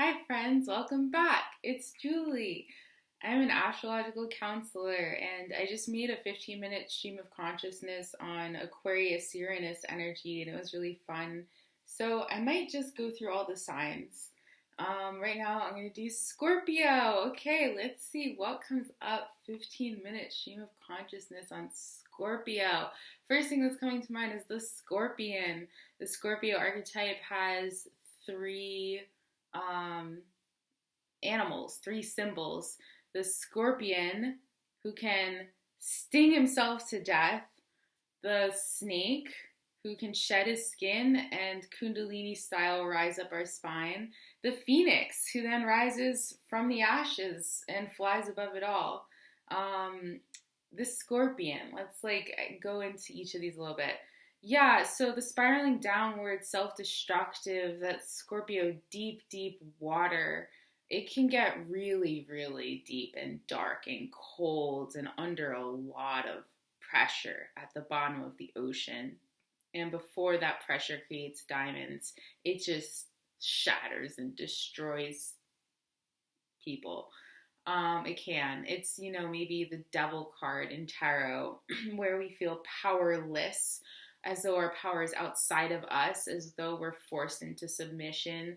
Hi, friends, welcome back. It's Julie. I'm an astrological counselor, and I just made a 15-minute stream of consciousness on Aquarius Uranus energy, and it was really fun. So, I might just go through all the signs. Right now, I'm going to do Scorpio. Okay, let's see what comes up. 15-minute stream of consciousness on Scorpio. First thing that's coming to mind is the scorpion. The Scorpio archetype has three um, animals, three symbols. The scorpion, who can sting himself to death, the snake, who can shed his skin and Kundalini style rise up our spine, the phoenix, who then rises from the ashes and flies above it all. The scorpion, let's go into each of these a little bit. Yeah, so the spiraling downward, self-destructive, that Scorpio, deep, deep water, it can get really, really deep and dark and cold and under a lot of pressure at the bottom of the ocean. And before that pressure creates diamonds, it just shatters and destroys people. It can. It's, maybe the devil card in tarot where we feel powerless, as though our power is outside of us, as though we're forced into submission.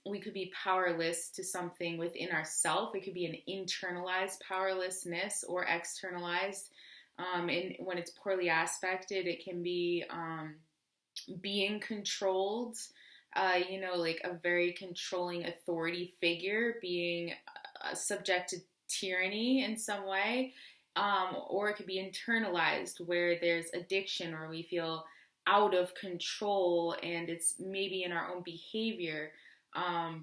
We could be powerless to something within ourselves. It could be an internalized powerlessness or externalized. And when it's poorly aspected, it can be being controlled, like a very controlling authority figure being subject to tyranny in some way. Or it could be internalized where there's addiction or we feel out of control and it's maybe in our own behavior,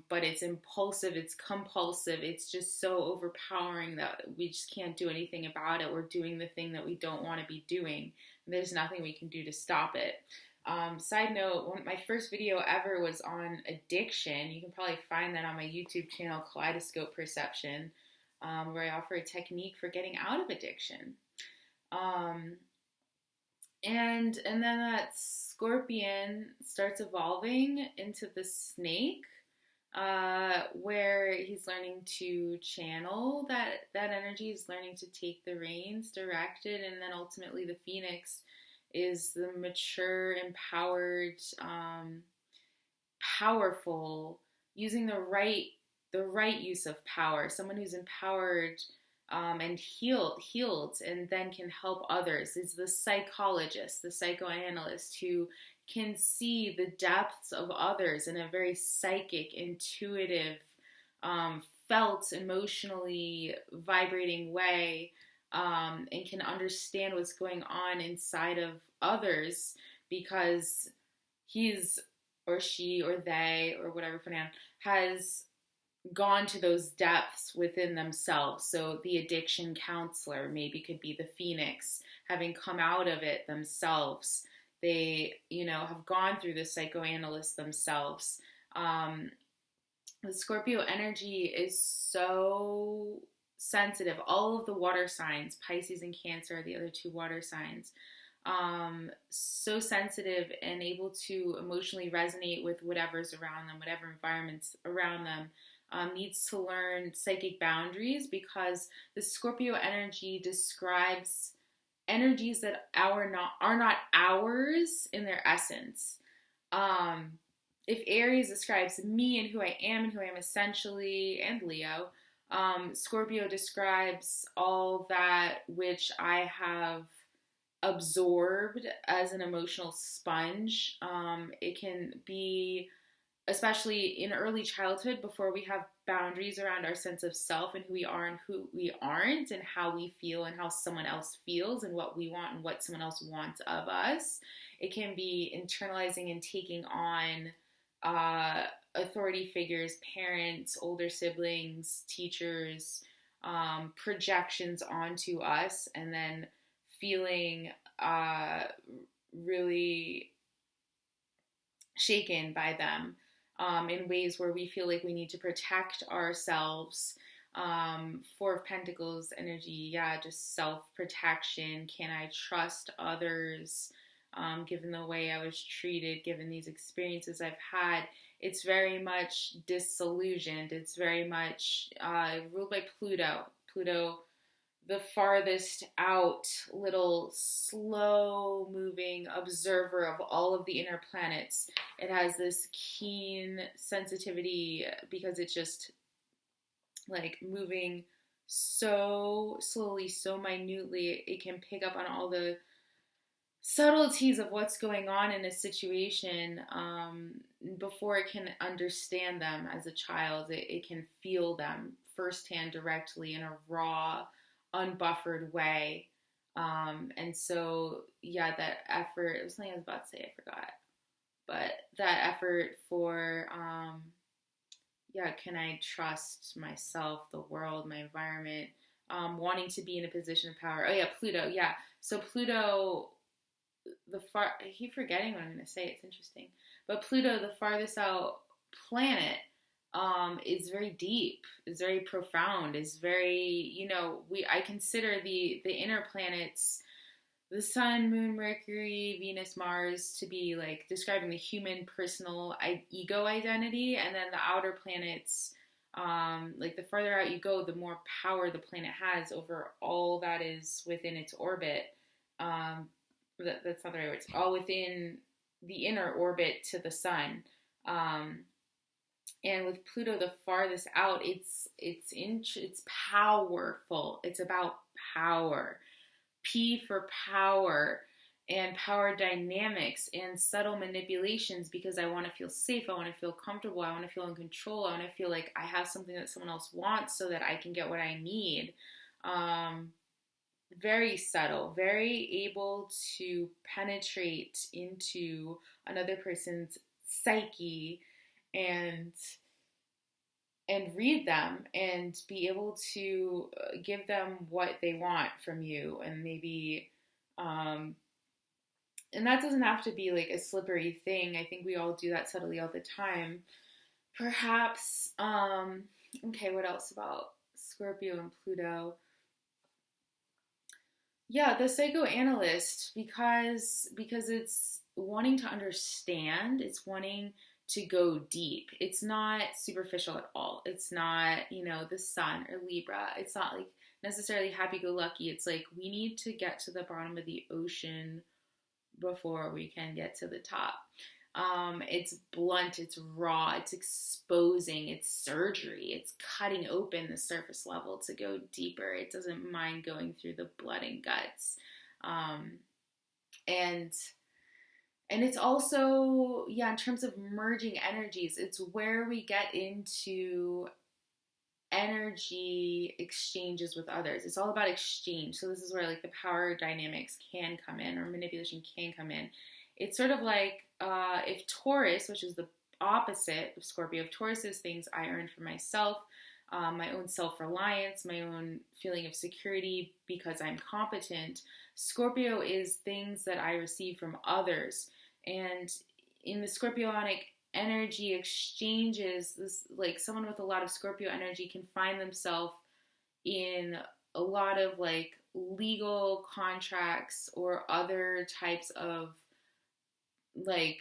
but it's impulsive, it's compulsive, it's just so overpowering that we just can't do anything about it. We're doing the thing that we don't want to be doing. There's nothing we can do to stop it. Side note, my first video ever was on addiction. You can probably find that on my YouTube channel, Kaleidoscope Perception, where I offer a technique for getting out of addiction. And then that scorpion starts evolving into the snake, where he's learning to channel that energy, he's learning to take the reins, direct it, and then ultimately the phoenix is the mature, empowered, powerful, using the right use of power, someone who's empowered and healed, and then can help others. Is the psychologist, the psychoanalyst who can see the depths of others in a very psychic, intuitive, felt, emotionally vibrating way, and can understand what's going on inside of others because he's or she or they or whatever pronoun has gone to those depths within themselves. So the addiction counselor maybe could be the phoenix, having come out of it themselves. They, have gone through the psychoanalyst themselves. The Scorpio energy is so sensitive. All of the water signs, Pisces and Cancer are the other two water signs, so sensitive and able to emotionally resonate with whatever's around them, whatever environment's around them. Needs to learn psychic boundaries because the Scorpio energy describes energies that are not ours in their essence. If Aries describes me and who I am essentially, and Leo, Scorpio describes all that which I have absorbed as an emotional sponge. It can be, especially in early childhood, before we have boundaries around our sense of self and who we are and who we aren't, and how we feel and how someone else feels and what we want and what someone else wants of us. It can be internalizing and taking on authority figures, parents, older siblings, teachers, projections onto us, and then feeling really shaken by them in ways where we feel like we need to protect ourselves. Four of Pentacles energy, just self-protection. Can I trust others? Given the way I was treated, given these experiences I've had, It's very much disillusioned. It's very much ruled by Pluto. Pluto, the farthest out little slow moving observer of all of the inner planets. It has this keen sensitivity because it's just like moving so slowly, so minutely. It can pick up on all the subtleties of what's going on in a situation before it can understand them as a child. It can feel them firsthand directly in a raw, unbuffered way. And so, yeah, that effort, it was something I was about to say, I forgot. But that effort for, yeah, can I trust myself, the world, my environment, wanting to be in a position of power. Oh, yeah, Pluto, yeah. So Pluto, I keep forgetting what I'm going to say. It's interesting. But Pluto, the farthest out planet, is very deep, is very profound, is very, I consider the inner planets, the sun, moon, Mercury, Venus, Mars, to be like describing the human personal ego identity, and then the outer planets, like the farther out you go, the more power the planet has over all that is within its orbit. That's not the right word. It's all within the inner orbit to the sun. And with Pluto, the farthest out, it's powerful. It's about power. P for power, and power dynamics and subtle manipulations, because I want to feel safe, I want to feel comfortable, I want to feel in control, I want to feel like I have something that someone else wants so that I can get what I need. Very subtle, very able to penetrate into another person's psyche and read them and be able to give them what they want from you. And maybe and that doesn't have to be like a slippery thing. I think we all do that subtly all the time. Perhaps okay, what else about Scorpio and Pluto? Yeah, the psychoanalyst, because it's wanting to understand, it's wanting to go deep. It's not superficial at all. It's not, the sun or Libra. It's not like necessarily happy-go-lucky. It's like we need to get to the bottom of the ocean before we can get to the top. It's blunt, it's raw, it's exposing, it's surgery, it's cutting open the surface level to go deeper. It doesn't mind going through the blood and guts. And it's also, in terms of merging energies, it's where we get into energy exchanges with others. It's all about exchange. So this is where like the power dynamics can come in, or manipulation can come in. It's sort of like if Taurus, which is the opposite of Scorpio, if Taurus is things I earned for myself, my own self-reliance, my own feeling of security because I'm competent, Scorpio is things that I receive from others. And in the Scorpionic energy exchanges, this, like someone with a lot of Scorpio energy can find themselves in a lot of like legal contracts or other types of like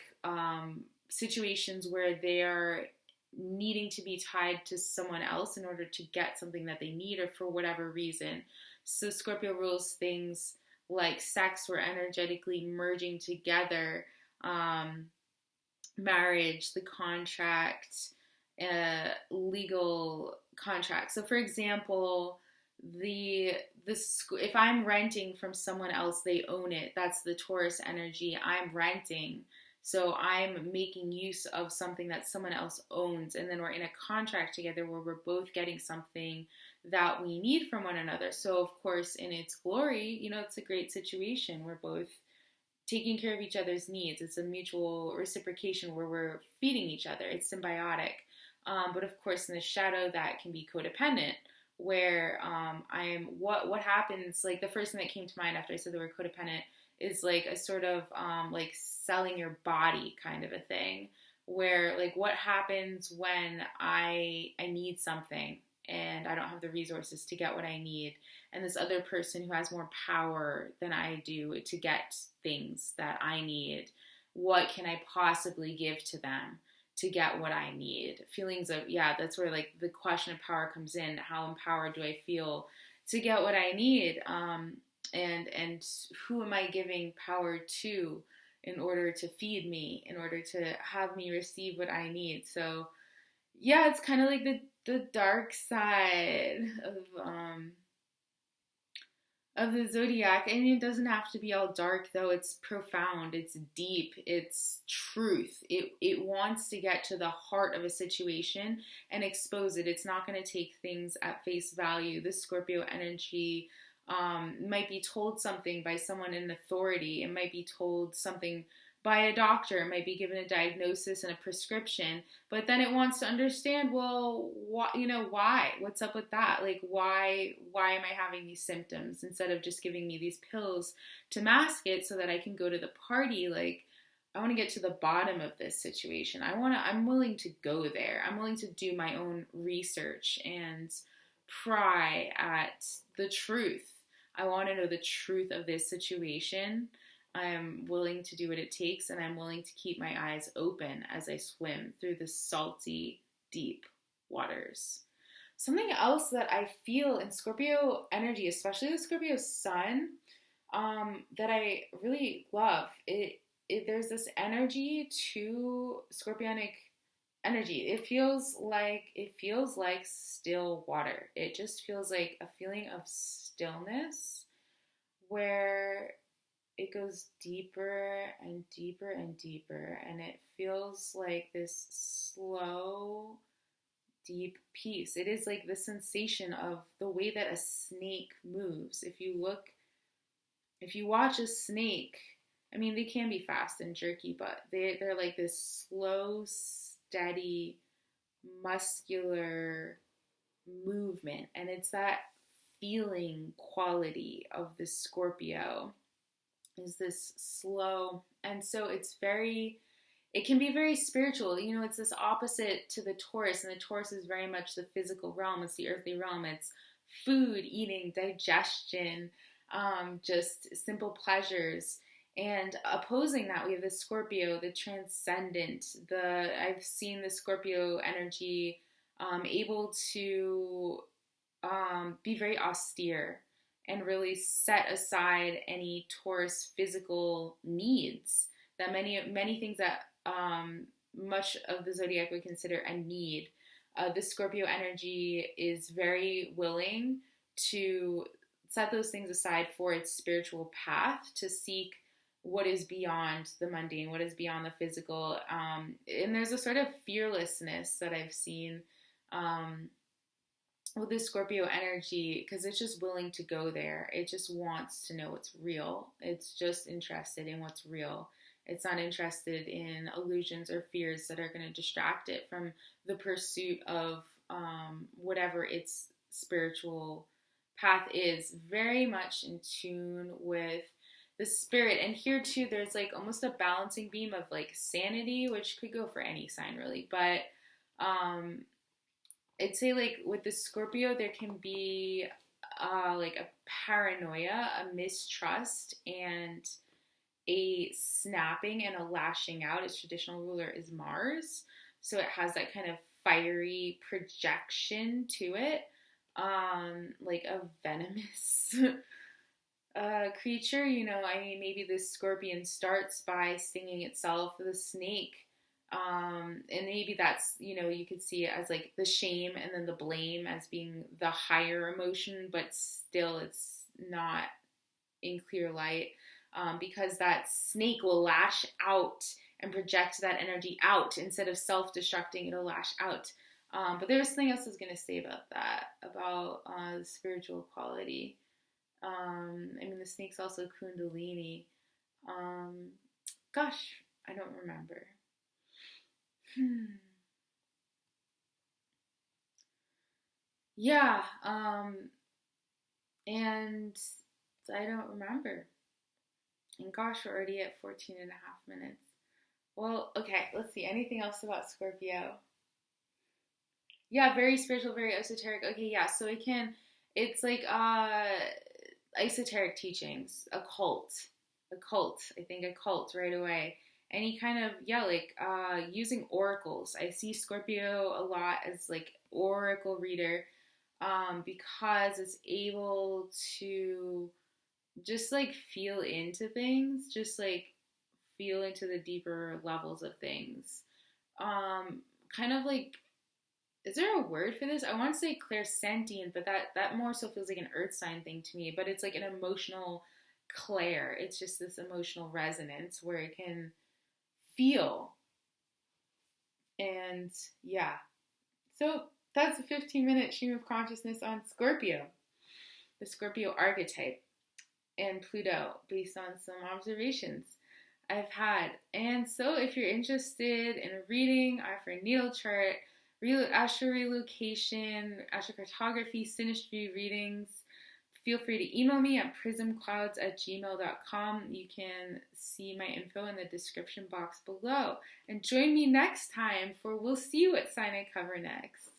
situations where they're needing to be tied to someone else in order to get something that they need or for whatever reason. So Scorpio rules things like sex, we're energetically merging together, marriage, the contract, legal contract. So for example, if I'm renting from someone else, they own it. That's the Taurus energy. I'm renting. So I'm making use of something that someone else owns, and then we're in a contract together where we're both getting something that we need from one another. So of course, in its glory, it's a great situation. We're both taking care of each other's needs. It's a mutual reciprocation where we're feeding each other. It's symbiotic. But of course, in the shadow, that can be codependent, where what happens, like the first thing that came to mind after I said the word codependent is like a sort of like selling your body kind of a thing, where like what happens when I need something and I don't have the resources to get what I need, and this other person who has more power than I do to get things that I need, what can I possibly give to them to get what I need. Feelings of, yeah, that's where like the question of power comes in. How empowered do I feel to get what I need? And who am I giving power to in order to feed me, in order to have me receive what I need? So yeah, it's kind of like the dark side of the zodiac. I mean, it doesn't have to be all dark though. It's profound, it's deep, it's truth. It wants to get to the heart of a situation and expose it. It's not going to take things at face value. The Scorpio energy might be told something by someone in authority. It might be told something by a doctor. It might be given a diagnosis and a prescription, but then it wants to understand, well, why? What's up with that? Like, why am I having these symptoms, instead of just giving me these pills to mask it so that I can go to the party? Like, I want to get to the bottom of this situation. I'm willing to go there. I'm willing to do my own research and pry at the truth. I want to know the truth of this situation. I'm willing to do what it takes, and I'm willing to keep my eyes open as I swim through the salty, deep waters. Something else that I feel in Scorpio energy, especially the Scorpio sun, that I really love, there's this energy to Scorpionic energy. It feels like still water. It just feels like a feeling of stillness where it goes deeper and deeper and deeper, and it feels like this slow, deep peace. It is like the sensation of the way that a snake moves. If you watch a snake, I mean, they can be fast and jerky, but they're like this slow, steady, muscular movement, and it's that feeling quality of the Scorpio is this slow. And so it can be very spiritual. You know, it's this opposite to the Taurus, and the Taurus is very much the physical realm. It's the earthly realm. It's food, eating, digestion, just simple pleasures. And opposing that, we have the Scorpio, the transcendent. I've seen the Scorpio energy able to be very austere and really set aside any Taurus physical needs. That many things that much of the zodiac would consider a need. The Scorpio energy is very willing to set those things aside for its spiritual path, to seek what is beyond the mundane, what is beyond the physical. And there's a sort of fearlessness that I've seen with the Scorpio energy, because it's just willing to go there. It just wants to know what's real. It's just interested in what's real. It's not interested in illusions or fears that are going to distract it from the pursuit of whatever its spiritual path is. Very much in tune with the spirit. And here too, there's like almost a balancing beam of like sanity, which could go for any sign really, but I'd say like with the Scorpio, there can be like a paranoia, a mistrust, and a snapping and a lashing out. Its traditional ruler is Mars, so it has that kind of fiery projection to it, like a venomous creature. You know, I mean, maybe the scorpion starts by stinging itself. The snake, and maybe that's, you know, you could see it as like the shame and then the blame as being the higher emotion, but still it's not in clear light, because that snake will lash out and project that energy out. Instead of self-destructing, it'll lash out. But there's something else I was going to say about that, about the spiritual quality. I mean, the snake's also Kundalini. Gosh, I don't remember. Yeah, and I don't remember. And gosh, we're already at 14 and a half minutes. Well, okay, let's see. Anything else about Scorpio? Yeah, very spiritual, very esoteric. Okay, yeah, so it's like esoteric teachings, a cult, I think a cult right away. any kind of, yeah, like using oracles. I see Scorpio a lot as like oracle reader, because it's able to just like feel into things, just like feel into the deeper levels of things. Kind of like, is there a word for this? I want to say clairsentient, but that more so feels like an earth sign thing to me. But it's like an emotional clair. It's just this emotional resonance where it can feel. And yeah, so that's a 15-minute stream of consciousness on Scorpio, the Scorpio archetype, and Pluto, based on some observations I've had. And so if you're interested in a reading, I offer a natal chart, astro relocation, astrocartography, synastry readings. Feel free to email me at prismclouds@gmail.com. You can see my info in the description box below. And join me next time for we'll see what sign I cover next.